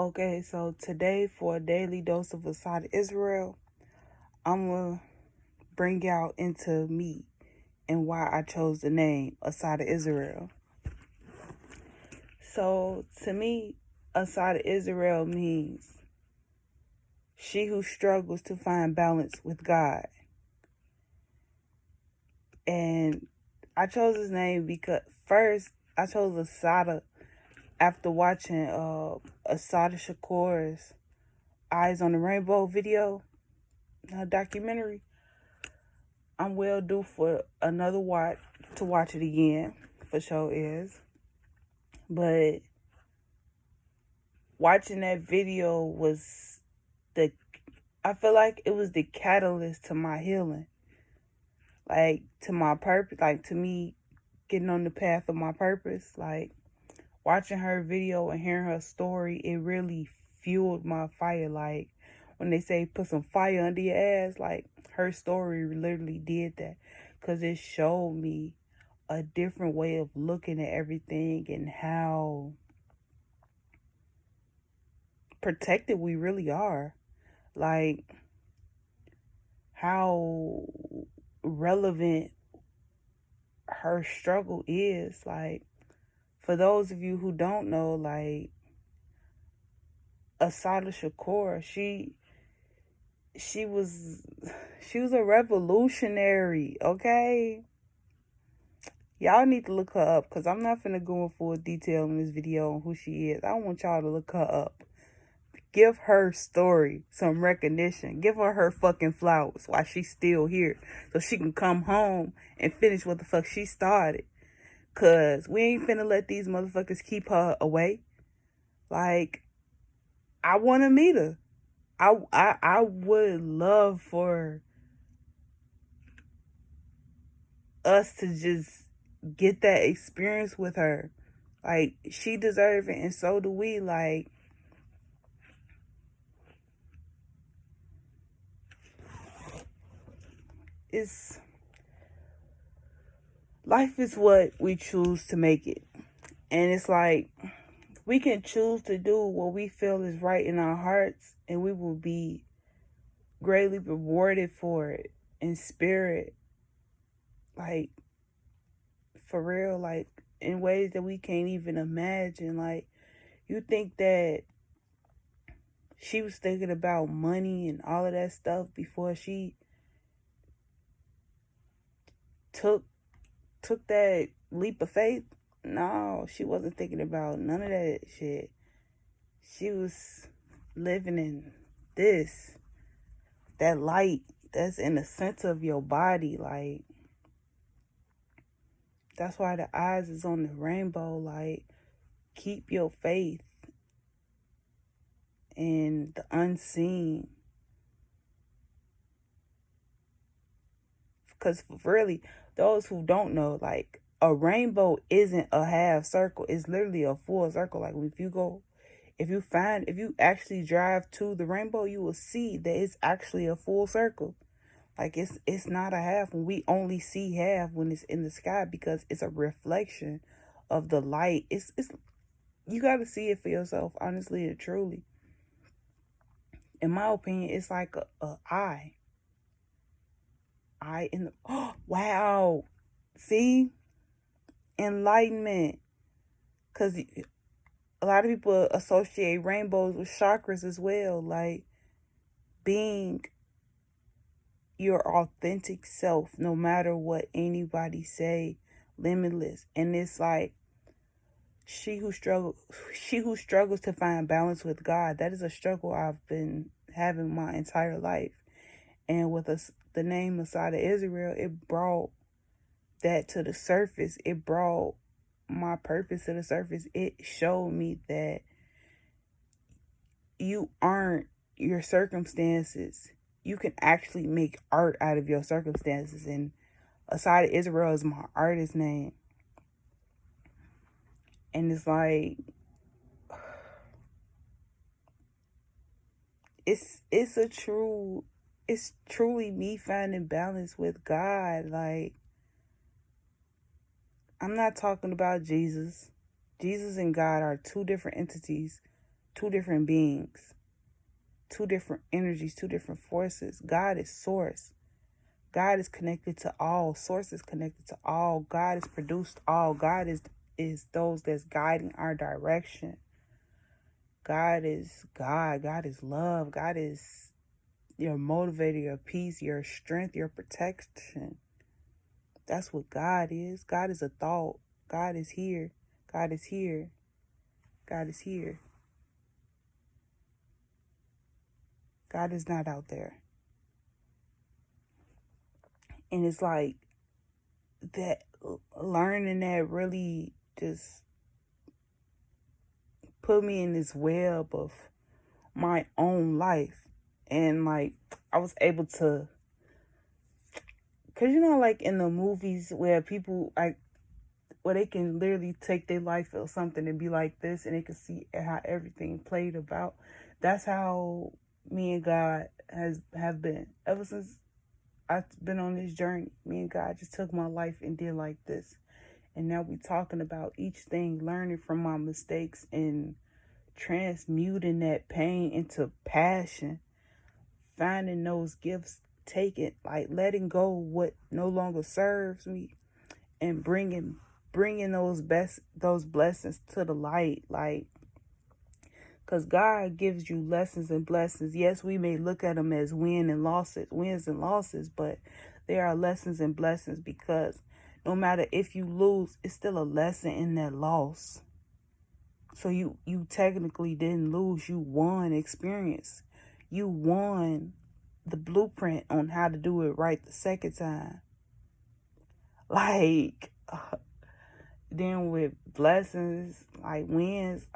Okay, so today for a daily dose of Assata Israel, I'm going to bring out into me and why I chose the name Assata Israel. So to me, Assata Israel means she who struggles to find balance with God. And I chose his name because first I chose Assata after watching Assata Shakur's Eyes on the Rainbow video, documentary. I'm well due for another watch to watch it again, for sure is. But watching that video was I feel like it was the catalyst to my healing. Like, to my purpose, like, to me getting on the path of my purpose. Like, watching her video and hearing her story, it really fueled my fire. Like, when they say put some fire under your ass, like, her story literally did that. Because it showed me a different way of looking at everything and how protected we really are. Like, how relevant her struggle is. Like, for those of you who don't know, like, Assata Shakur, she was a revolutionary, okay? Y'all need to look her up, because I'm not finna go in full detail in this video on who she is. I want y'all to look her up. Give her story some recognition. Give her fucking flowers while she's still here, so she can come home and finish what the fuck she started. Because we ain't finna let these motherfuckers keep her away. Like, I want to meet her. I would love for us to just get that experience with her. Like, she deserves it, and so do we. Like, life is what we choose to make it. And it's like, we can choose to do what we feel is right in our hearts, and we will be greatly rewarded for it in spirit. Like, for real, like, in ways that we can't even imagine. Like, you think that she was thinking about money and all of that stuff before she took that leap of faith? No, she wasn't thinking about none of that shit. She was living in that light that's in the center of your body. Like, that's why the eyes is on the rainbow. Like, keep your faith in the unseen. Because really, those who don't know, like, a rainbow isn't a half circle. It's literally a full circle. Like, if you actually drive to the rainbow, you will see that it's actually a full circle. Like, it's not a half. When we only see half when it's in the sky, because it's a reflection of the light. It's you got to see it for yourself, honestly and truly. In my opinion, it's like a eye. Eye in the, oh, wow. See? Enlightenment. Because a lot of people associate rainbows with chakras as well. Like, being your authentic self, no matter what anybody say, limitless. And it's like, she who struggles to find balance with God. That is a struggle I've been having my entire life. And with the name Assata Israel, it brought that to the surface. It brought my purpose to the surface. It showed me that you aren't your circumstances. You can actually make art out of your circumstances. And Assata Israel is my artist name. And it's like, it's truly me finding balance with God. Like, I'm not talking about Jesus. Jesus and God are two different entities. two different beings, two different energies, two different forces. God is source. God is connected to all. Source is connected to all. God is produced all. God is those that's guiding our direction. God is God. God is love. God is your motivator, your peace, your strength, your protection. That's what God is. God is a thought. God is here. God is here. God is here. God is not out there. And it's like that, learning that really just put me in this web of my own life. And like, I was able to, because like in the movies where people, like, where they can literally take their life or something and be like this, and they can see how everything played about. That's how me and God have been ever since I've been on this journey. Me and God just took my life and did like this. And now we talking about each thing, learning from my mistakes and transmuting that pain into passion, finding those gifts, taking, like, letting go what no longer serves me, and bringing those blessings to the light. Like, because God gives you lessons and blessings. Yes, we may look at them as wins and losses, but they are lessons and blessings, because no matter if you lose, it's still a lesson in that loss. So you technically didn't lose. You won experience. You won the blueprint on how to do it right the second time. Like, then with blessings, like wins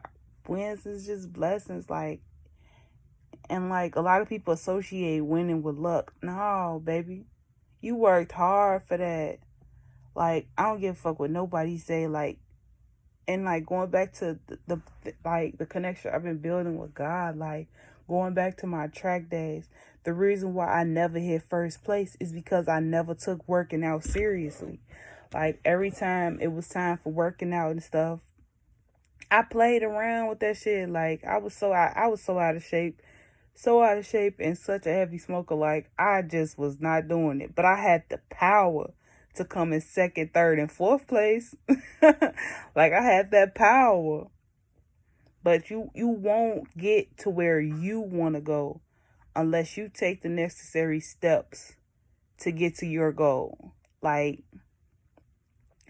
is just blessings. Like, and like a lot of people associate winning with luck. No, baby, you worked hard for that. Like, I don't give a fuck what nobody say. Like, and like going back to the connection I've been building with God, like going back to my track days, the reason why I never hit first place is because I never took working out seriously. Like, every time it was time for working out and stuff, I played around with that shit. Like, I was so out of shape, and such a heavy smoker. Like, I just was not doing it, but I had the power to come in second, third, and fourth place. Like, I had that power. But you won't get to where you want to go unless you take the necessary steps to get to your goal. Like,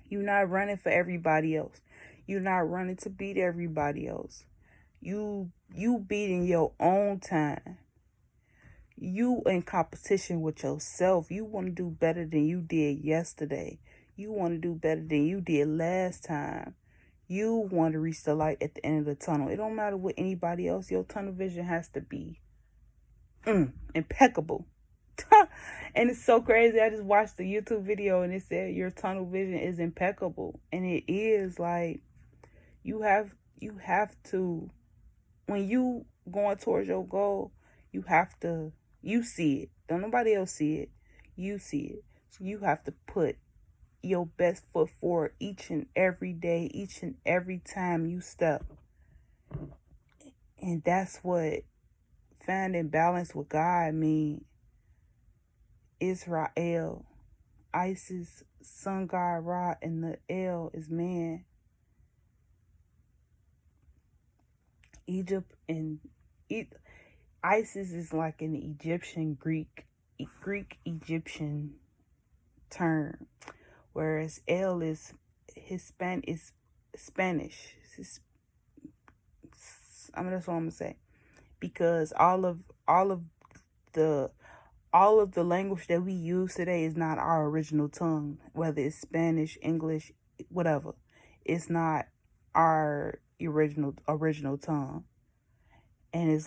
you're not running for everybody else. You're not running to beat everybody else. You beating your own time. You in competition with yourself. You want to do better than you did yesterday. You want to do better than you did last time. You want to reach the light at the end of the tunnel. It don't matter what anybody else. Your tunnel vision has to be impeccable. And it's so crazy. I just watched the YouTube video and it said your tunnel vision is impeccable. And it is. Like, you have to, when you going towards your goal, you see it. Don't nobody else see it. You see it. So you have to put your best foot forward each and every day, each and every time you step. And that's what finding balance with God mean. Israel, Isis, sun god Ra, and the L is man. Egypt and Isis is like an Egyptian Greek Egyptian term, whereas L is Spanish. I mean, that's what I'm gonna say, because all of the language that we use today is not our original tongue, whether it's Spanish, English, whatever. It's not our original tongue. And it's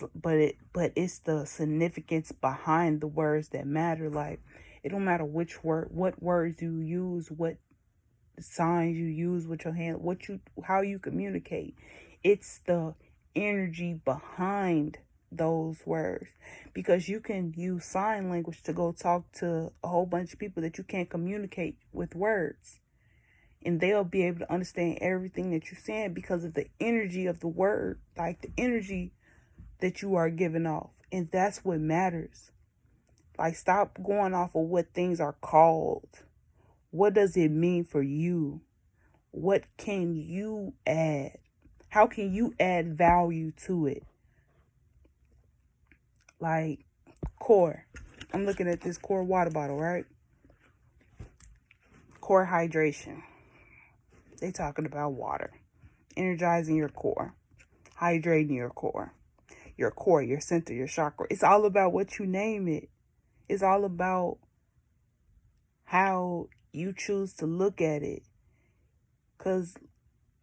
the significance behind the words that matter. Like, it don't matter what words you use, what signs you use with your hand, how you communicate. It's the energy behind those words, because you can use sign language to go talk to a whole bunch of people that you can't communicate with words. And they'll be able to understand everything that you're saying because of the energy of the word, like the energy that you are giving off. And that's what matters. Like, stop going off of what things are called. What does it mean for you? What can you add? How can you add value to it? Like, core. I'm looking at this core water bottle, right? Core hydration. They talking about water. Energizing your core. Hydrating your core. Your center, your chakra. It's all about what you name it. It's all about how you choose to look at it. Because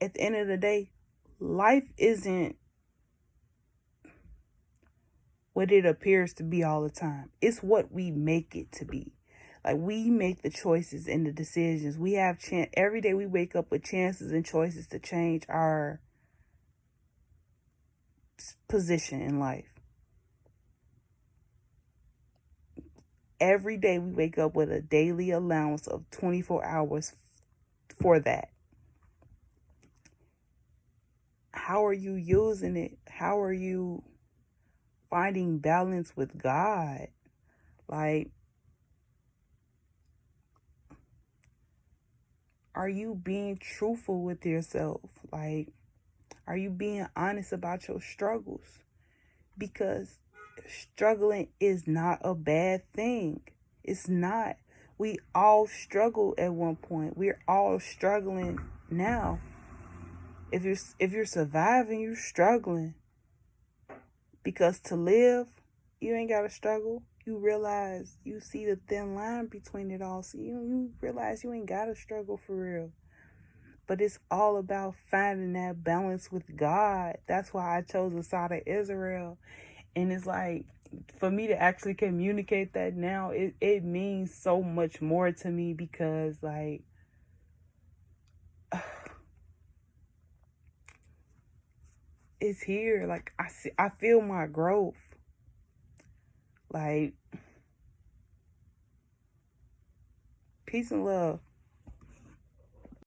at the end of the day, life isn't what it appears to be all the time. It's what we make it to be. Like, we make the choices and the decisions. We have every day we wake up with chances and choices to change our position in life. Every day we wake up with a daily allowance of 24 hours for that. How are you using it? How are you finding balance with God? Like, are you being truthful with yourself? Like, are you being honest about your struggles? Because struggling is not a bad thing. It's not. We all struggle at one point. We're all struggling now. If you're surviving, you're struggling. Because to live, you ain't gotta struggle. You realize, you see the thin line between it all. So you realize you ain't gotta struggle for real. But it's all about finding that balance with God. That's why I chose Assata Israel. And it's like, for me to actually communicate that now, it means so much more to me because, like, it's here. Like, I feel my growth. Like, peace and love.